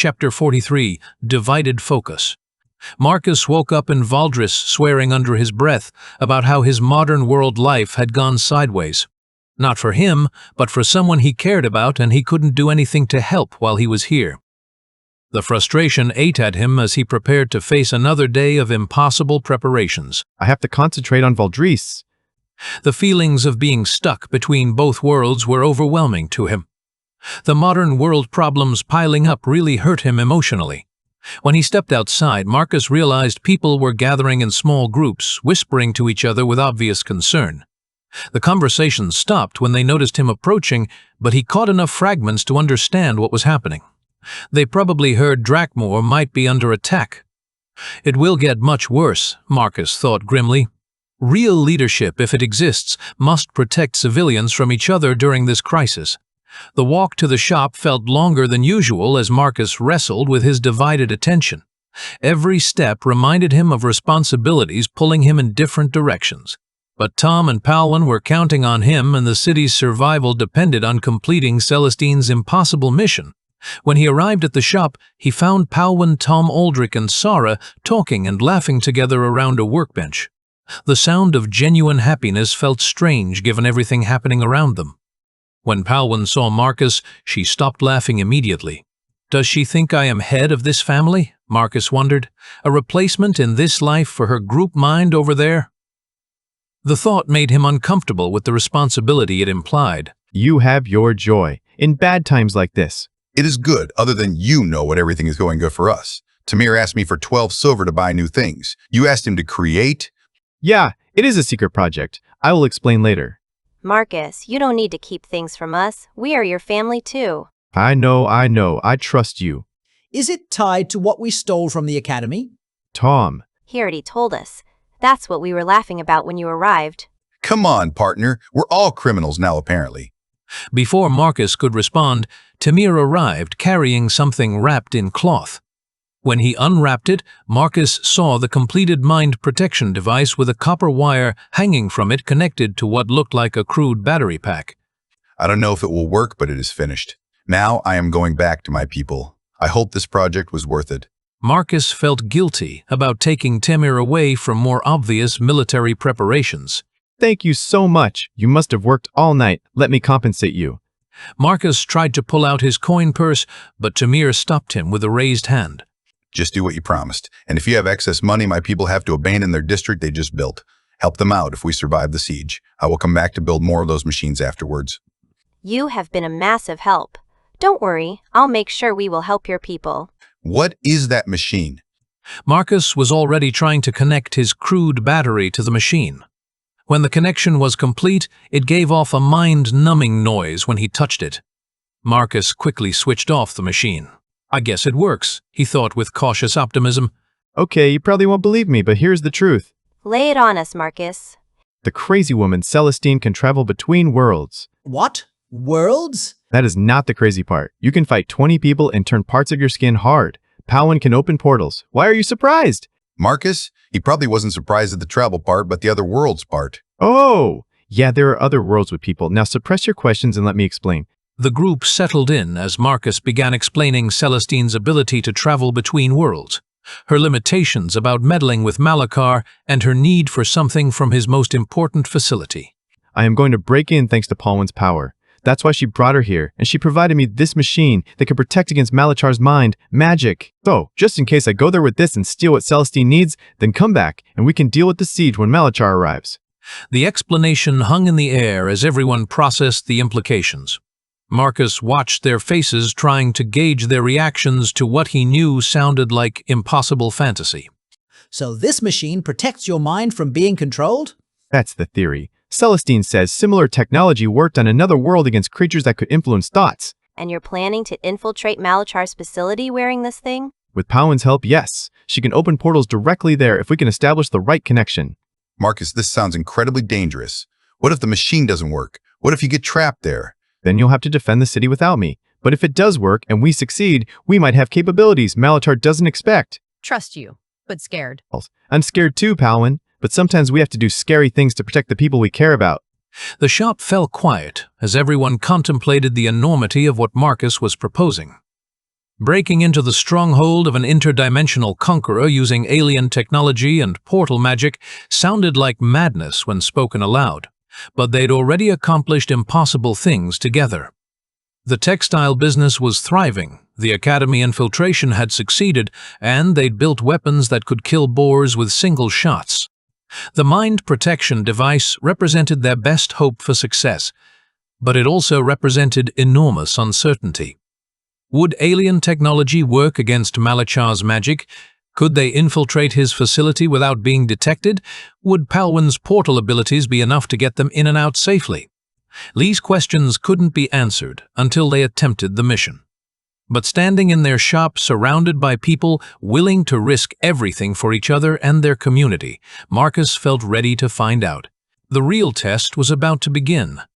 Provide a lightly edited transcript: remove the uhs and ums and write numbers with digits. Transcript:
Chapter 43, Divided Focus. Marcus woke up in Valdris swearing under his breath about how his modern world life had gone sideways. Not for him, but for someone he cared about, and he couldn't do anything to help while he was here. The frustration ate at him as he prepared to face another day of impossible preparations. I have to concentrate on Valdris. The feelings of being stuck between both worlds were overwhelming to him. The modern world problems piling up really hurt him emotionally. When he stepped outside, Marcus realized people were gathering in small groups, whispering to each other with obvious concern. The conversation stopped when they noticed him approaching, but he caught enough fragments to understand what was happening. They probably heard Drakmor might be under attack. It will get much worse, Marcus thought grimly. Real leadership, if it exists, must protect civilians from each other during this crisis. The walk to the shop felt longer than usual as Marcus wrestled with his divided attention. Every step reminded him of responsibilities pulling him in different directions. But Tom and Palwan were counting on him, and the city's survival depended on completing Celestine's impossible mission. When he arrived at the shop, he found Palwan, Tom, Aldrich, and Sara talking and laughing together around a workbench. The sound of genuine happiness felt strange given everything happening around them. When Palwan saw Marcus, she stopped laughing immediately. Does she think I am head of this family? Marcus wondered. A replacement in this life for her group mind over there? The thought made him uncomfortable with the responsibility it implied. You have your joy in bad times like this. It is good, other than you know what everything is going good for us. Tamir asked me for 12 silver to buy new things. You asked him to create? Yeah, it is a secret project. I will explain later. Marcus, you don't need to keep things from us. We are your family too. I know. I trust you. Is it tied to what we stole from the academy? Tom. He already told us. That's what we were laughing about when you arrived. Come on, partner. We're all criminals now, apparently. Before Marcus could respond, Tamir arrived carrying something wrapped in cloth. When he unwrapped it, Marcus saw the completed mind protection device with a copper wire hanging from it connected to what looked like a crude battery pack. I don't know if it will work, but it is finished. Now I am going back to my people. I hope this project was worth it. Marcus felt guilty about taking Tamir away from more obvious military preparations. Thank you so much. You must have worked all night. Let me compensate you. Marcus tried to pull out his coin purse, but Tamir stopped him with a raised hand. Just do what you promised. And if you have excess money, my people have to abandon their district they just built. Help them out if we survive the siege. I will come back to build more of those machines afterwards. You have been a massive help. Don't worry, I'll make sure we will help your people. What is that machine? Marcus was already trying to connect his crude battery to the machine. When the connection was complete, it gave off a mind-numbing noise when he touched it. Marcus quickly switched off the machine. I guess it works, he thought with cautious optimism. Okay, you probably won't believe me, but here's the truth. Lay it on us, Marcus. The crazy woman Celestine can travel between worlds. What? Worlds? That is not the crazy part. You can fight 20 people and turn parts of your skin hard. Palwan can open portals. Why are you surprised? Marcus? He probably wasn't surprised at the travel part, but the other worlds part. Oh! Yeah, there are other worlds with people. Now suppress your questions and let me explain. The group settled in as Marcus began explaining Celestine's ability to travel between worlds, her limitations about meddling with Malachar, and her need for something from his most important facility. I am going to break in thanks to Palwan's power. That's why she brought her here, and she provided me this machine that can protect against Malachar's mind, magic. So, just in case I go there with this and steal what Celestine needs, then come back, and we can deal with the siege when Malachar arrives. The explanation hung in the air as everyone processed the implications. Marcus watched their faces, trying to gauge their reactions to what he knew sounded like impossible fantasy. So this machine protects your mind from being controlled? That's the theory. Celestine says similar technology worked on another world against creatures that could influence thoughts. And you're planning to infiltrate Malachar's facility wearing this thing? With Palwan's help, yes. She can open portals directly there if we can establish the right connection. Marcus, this sounds incredibly dangerous. What if the machine doesn't work? What if you get trapped there? Then you'll have to defend the city without me. But if it does work and we succeed, we might have capabilities Malachar doesn't expect. Trust you, but scared. I'm scared too, Palwan. But sometimes we have to do scary things to protect the people we care about. The shop fell quiet as everyone contemplated the enormity of what Marcus was proposing. Breaking into the stronghold of an interdimensional conqueror using alien technology and portal magic sounded like madness when spoken aloud, but they'd already accomplished impossible things together. The textile business was thriving, the academy infiltration had succeeded, and they'd built weapons that could kill boars with single shots. The mind protection device represented their best hope for success, but it also represented enormous uncertainty. Would alien technology work against Malachar's magic? Could they infiltrate his facility without being detected? Would Palwan's portal abilities be enough to get them in and out safely? Lee's questions couldn't be answered until they attempted the mission. But standing in their shop surrounded by people willing to risk everything for each other and their community, Marcus felt ready to find out. The real test was about to begin.